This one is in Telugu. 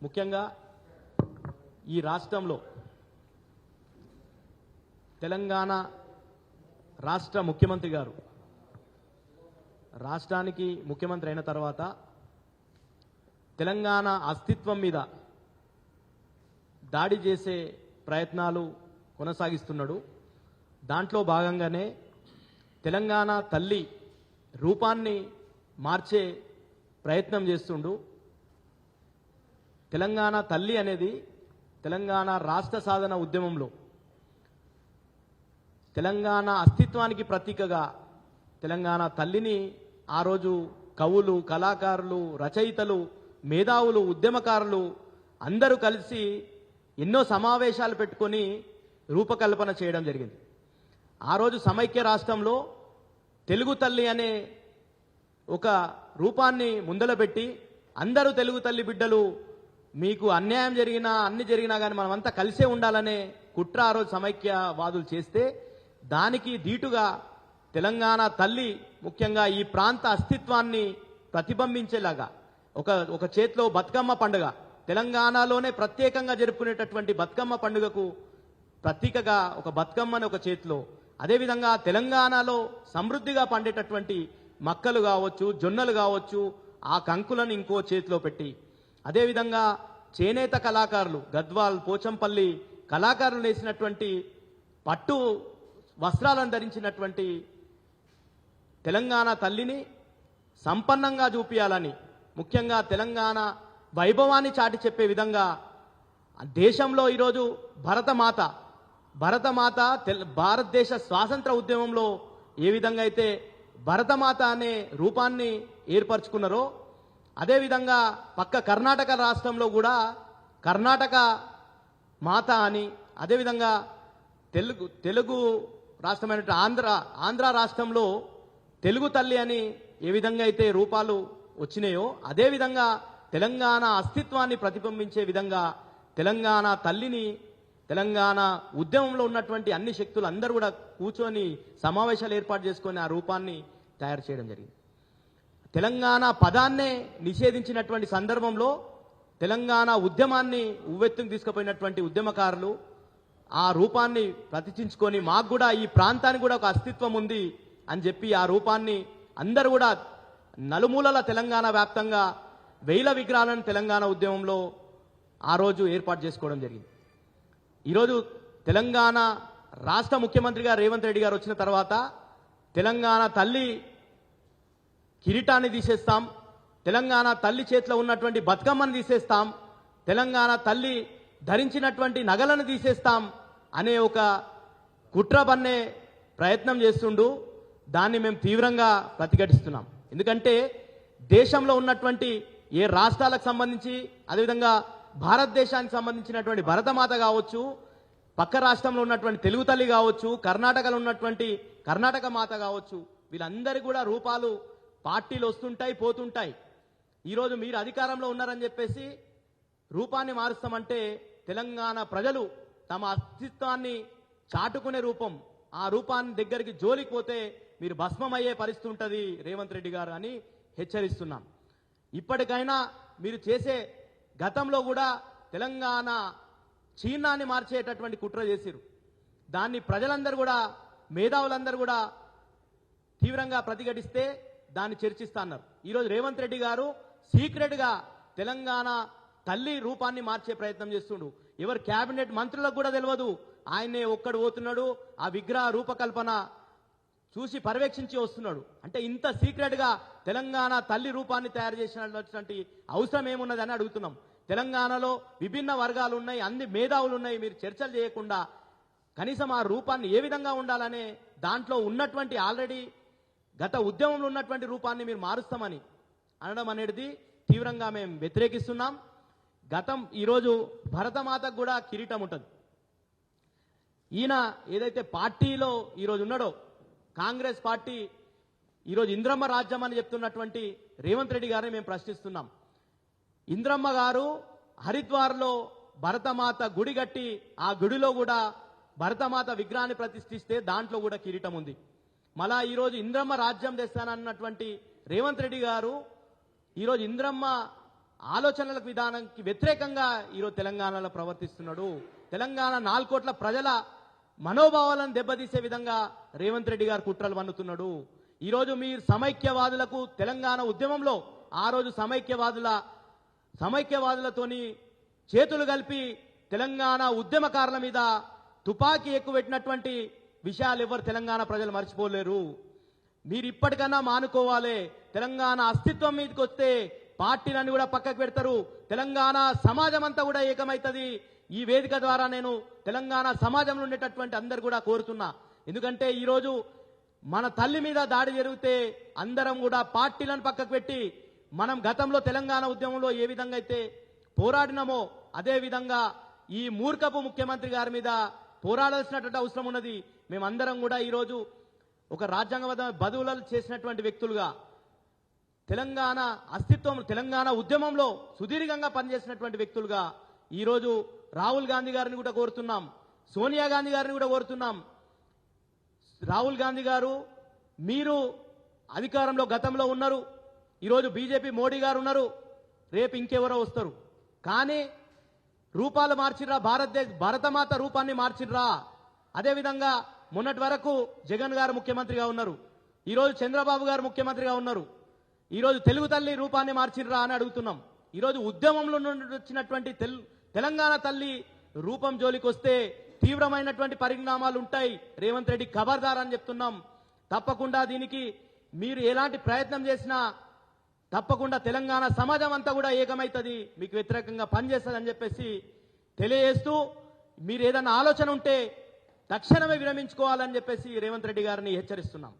ముఖ్యంగా ఈ రాష్ట్రంలో తెలంగాణ రాష్ట్ర ముఖ్యమంత్రి గారు రాష్ట్రానికి ముఖ్యమంత్రి అయిన తర్వాత తెలంగాణ అస్తిత్వం మీద దాడి చేసే ప్రయత్నాలు కొనసాగిస్తున్నాడు. దాంట్లో భాగంగానే తెలంగాణ తల్లి రూపాన్ని మార్చే ప్రయత్నం చేస్తుండు. తెలంగాణ తల్లి అనేది తెలంగాణ రాష్ట్ర సాధన ఉద్యమంలో తెలంగాణ అస్తిత్వానికి ప్రతీకగా తెలంగాణ తల్లిని ఆ రోజు కవులు, కళాకారులు, రచయితలు, మేధావులు, ఉద్యమకారులు అందరూ కలిసి ఎన్నో సమావేశాలు పెట్టుకొని రూపకల్పన చేయడం జరిగింది. ఆ రోజు సమైక్య రాష్ట్రంలో తెలుగు తల్లి అనే ఒక రూపాన్ని ముందల పెట్టి అందరూ తెలుగు తల్లి బిడ్డలు, మీకు అన్యాయం జరిగినా అన్ని జరిగినా కానీ మనమంతా కలిసే ఉండాలనే కుట్ర ఆ రోజు సమైక్యవాదులు చేస్తే దానికి ధీటుగా తెలంగాణ తల్లి ముఖ్యంగా ఈ ప్రాంత అస్తిత్వాన్ని ప్రతిబింబించేలాగా ఒక చేతిలో బతుకమ్మ పండుగ, తెలంగాణలోనే ప్రత్యేకంగా జరుపుకునేటటువంటి బతుకమ్మ పండుగకు ప్రతీకగా ఒక బతుకమ్మని ఒక చేతిలో, అదేవిధంగా తెలంగాణలో సమృద్ధిగా పండేటటువంటి మక్కలు కావచ్చు, జొన్నలు కావచ్చు, ఆ కంకులను ఇంకో చేతిలో పెట్టి, అదేవిధంగా చేనేత కళాకారులు గద్వాల్, పోచంపల్లి కళాకారులు వేసినటువంటి పట్టు వస్త్రాలను ధరించినటువంటి తెలంగాణ తల్లిని సంపన్నంగా చూపించాలని, ముఖ్యంగా తెలంగాణ వైభవాన్ని చాటి చెప్పే విధంగా దేశంలో ఈరోజు భరతమాత భారతదేశ స్వాతంత్ర ఉద్యమంలో ఏ విధంగా అయితే భరతమాత అనే రూపాన్ని ఏర్పరచుకున్నారో అదేవిధంగా పక్క కర్ణాటక రాష్ట్రంలో కూడా కర్ణాటక మాత అని, అదేవిధంగా తెలుగు రాష్ట్రమైన ఆంధ్ర రాష్ట్రంలో తెలుగు తల్లి అని ఏ విధంగా అయితే రూపాలు వచ్చినాయో అదేవిధంగా తెలంగాణ అస్తిత్వాన్ని ప్రతిబింబించే విధంగా తెలంగాణ తల్లిని, తెలంగాణ ఉద్యమంలో ఉన్నటువంటి అన్ని శక్తులు అందరూ కూడా కూర్చొని సమావేశాలు ఏర్పాటు చేసుకొని ఆ రూపాన్ని తయారు చేయడం జరిగింది. తెలంగాణ పదాన్నే నిషేధించినటువంటి సందర్భంలో తెలంగాణ ఉద్యమాన్ని ఉవ్వెత్తుకు తీసుకుపోయినటువంటి ఉద్యమకారులు ఆ రూపాన్ని ప్రతిష్ఠించుకొని మాకు కూడా ఈ ప్రాంతానికి కూడా ఒక అస్తిత్వం ఉంది అని చెప్పి ఆ రూపాన్ని అందరూ కూడా నలుమూలల తెలంగాణ వ్యాప్తంగా వేల విగ్రహాలను తెలంగాణ ఉద్యమంలో ఆ రోజు ఏర్పాటు చేసుకోవడం జరిగింది. ఈరోజు తెలంగాణ రాష్ట్ర ముఖ్యమంత్రిగా రేవంత్ రెడ్డి గారు వచ్చిన తర్వాత తెలంగాణ తల్లి కిరీటాన్ని తీసేస్తాం, తెలంగాణ తల్లి చేతిలో ఉన్నటువంటి బతుకమ్మను తీసేస్తాం, తెలంగాణ తల్లి ధరించినటువంటి నగలను తీసేస్తాం అనే ఒక కుట్ర పన్నే ప్రయత్నం చేస్తుండు. దాన్ని మేము తీవ్రంగా ప్రతిఘటిస్తున్నాం. ఎందుకంటే దేశంలో ఉన్నటువంటి ఏ రాష్ట్రాలకు సంబంధించి, అదేవిధంగా భారతదేశానికి సంబంధించినటువంటి భరతమాత కావచ్చు, పక్క రాష్ట్రంలో ఉన్నటువంటి తెలుగు తల్లి కావచ్చు, కర్ణాటకలో ఉన్నటువంటి కర్ణాటక మాత కావచ్చు, వీళ్ళందరికీ కూడా రూపాలు పార్టీలు వస్తుంటాయి, పోతుంటాయి. ఈరోజు మీరు అధికారంలో ఉన్నారని చెప్పేసి రూపాన్ని మారుస్తామంటే తెలంగాణ ప్రజలు తమ అస్తిత్వాన్ని చాటుకునే రూపం, ఆ రూపాన్ని దగ్గరికి జోలికి పోతే మీరు భస్మమయ్యే పరిస్థితి ఉంటుంది రేవంత్ రెడ్డి గారు అని హెచ్చరిస్తున్నాం. ఇప్పటికైనా మీరు చేసే, గతంలో కూడా తెలంగాణ చీనాన్ని మార్చేటటువంటి కుట్ర చేసిరు. దాన్ని ప్రజలందరూ కూడా, మేధావులందరూ కూడా తీవ్రంగా ప్రతిఘటిస్తే దాన్ని చర్చిస్తా అన్నారు. ఈరోజు రేవంత్ రెడ్డి గారు సీక్రెట్గా తెలంగాణ తల్లి రూపాన్ని మార్చే ప్రయత్నం చేస్తుండు. ఎవరు కేబినెట్ మంత్రులకు కూడా తెలియదు. ఆయనే ఒక్కడు పోతున్నాడు, ఆ విగ్రహ రూపకల్పన చూసి పర్యవేక్షించి వస్తున్నాడు. అంటే ఇంత సీక్రెట్గా తెలంగాణ తల్లి రూపాన్ని తయారు చేసినటువంటి అవసరం ఏమున్నదని అడుగుతున్నాం. తెలంగాణలో విభిన్న వర్గాలు ఉన్నాయి, అన్ని మేధావులు ఉన్నాయి, మీరు చర్చలు చేయకుండా కనీసం ఆ రూపాన్ని ఏ విధంగా ఉండాలనే దాంట్లో ఉన్నటువంటి ఆల్రెడీ గత ఉద్యమంలో ఉన్నటువంటి రూపాన్ని మీరు మారుస్తామని అనడం అనేది తీవ్రంగా మేము వ్యతిరేకిస్తున్నాం. ఈరోజు భరతమాతకు కూడా కిరీటం ఉంటుంది. ఈయన ఏదైతే పార్టీలో ఈరోజు ఉన్నాడో కాంగ్రెస్ పార్టీ, ఈరోజు ఇంద్రమ్మ రాజ్యం అని చెప్తున్నటువంటి రేవంత్ రెడ్డి గారిని మేము ప్రశ్నిస్తున్నాం. ఇంద్రమ్మ గారు హరిద్వార్లో భరతమాత గుడి కట్టి ఆ గుడిలో కూడా భరతమాత విగ్రహాన్ని ప్రతిష్ఠిస్తే దాంట్లో కూడా కిరీటం ఉంది. మళ్ళా ఈరోజు ఇంద్రమ్మ రాజ్యం తెస్తానన్నటువంటి రేవంత్ రెడ్డి గారు ఈరోజు ఇంద్రమ్మ ఆలోచనలకు విధానానికి వ్యతిరేకంగా ఈరోజు తెలంగాణలో ప్రవర్తిస్తున్నాడు. తెలంగాణ 4 కోట్ల ప్రజల మనోభావాలను దెబ్బతీసే విధంగా రేవంత్ రెడ్డి గారు కుట్రలు పన్నుతున్నాడు. ఈరోజు మీరు సమైక్యవాదులకు తెలంగాణ ఉద్యమంలో ఆ రోజు సమైక్యవాదులతోని చేతులు కలిపి తెలంగాణ ఉద్యమకారుల మీద తుపాకీ ఎక్కుపెట్టినటువంటి విషయాలు ఎవరు తెలంగాణ ప్రజలు మర్చిపోలేరు. మీరు ఇప్పటికన్నా మానుకోవాలి. తెలంగాణ అస్తిత్వం మీదకి వస్తే పార్టీలన్నీ కూడా పక్కకు పెడతారు. తెలంగాణ సమాజం అంతా కూడా ఏకమైతుంది. ఈ వేదిక ద్వారా నేను తెలంగాణ సమాజంలో ఉండేటటువంటి అందరు కూడా కోరుతున్నా. ఎందుకంటే ఈరోజు మన తల్లి మీద దాడి జరిగితే అందరం కూడా పార్టీలను పక్కకు పెట్టి మనం గతంలో తెలంగాణ ఉద్యమంలో ఏ విధంగా అయితే పోరాడినామో అదే విధంగా ఈ మూర్ఖపు ముఖ్యమంత్రి గారి మీద పోరాడాల్సినటువంటి అవసరం ఉన్నది. మేమందరం కూడా ఈరోజు ఒక రాజ్యాంగబద్ధ బదువులు చేసినటువంటి వ్యక్తులుగా తెలంగాణ అస్తిత్వం తెలంగాణ ఉద్యమంలో సుదీర్ఘంగా పనిచేసినటువంటి వ్యక్తులుగా ఈరోజు రాహుల్ గాంధీ గారిని కూడా కోరుతున్నాం, సోనియా గాంధీ గారిని కూడా కోరుతున్నాం. రాహుల్ గాంధీ గారు మీరు అధికారంలో గతంలో ఉన్నారు, ఈరోజు బీజేపీ మోడీ గారు ఉన్నారు, రేపు ఇంకెవరో వస్తారు. కానీ రూపాలు మార్చిర్రా, భారతమాత రూపాన్ని మార్చిర్రా. అదేవిధంగా మొన్నటి వరకు జగన్ గారు ముఖ్యమంత్రిగా ఉన్నారు, ఈరోజు చంద్రబాబు గారు ముఖ్యమంత్రిగా ఉన్నారు. ఈరోజు తెలుగు తల్లి రూపాన్ని మార్చిర్రా అని అడుగుతున్నాం. ఈరోజు ఉద్యమంలో నుండి వచ్చినటువంటి తెలంగాణ తల్లి రూపం జోలికి వస్తే తీవ్రమైనటువంటి పరిణామాలు ఉంటాయి. రేవంత్ రెడ్డి ఖబర్దార్ అని చెప్తున్నాం. తప్పకుండా దీనికి మీరు ఎలాంటి ప్రయత్నం చేసినా తప్పకుండా తెలంగాణ సమాజం అంతా కూడా ఏకమైతుంది, మీకు వ్యతిరేకంగా పనిచేస్తుందని చెప్పేసి తెలియజేస్తూ మీరు ఏదైనా ఆలోచన ఉంటే తక్షణమే విరమించుకోవాలని చెప్పేసి రేవంత్ రెడ్డి గారిని హెచ్చరిస్తున్నాం.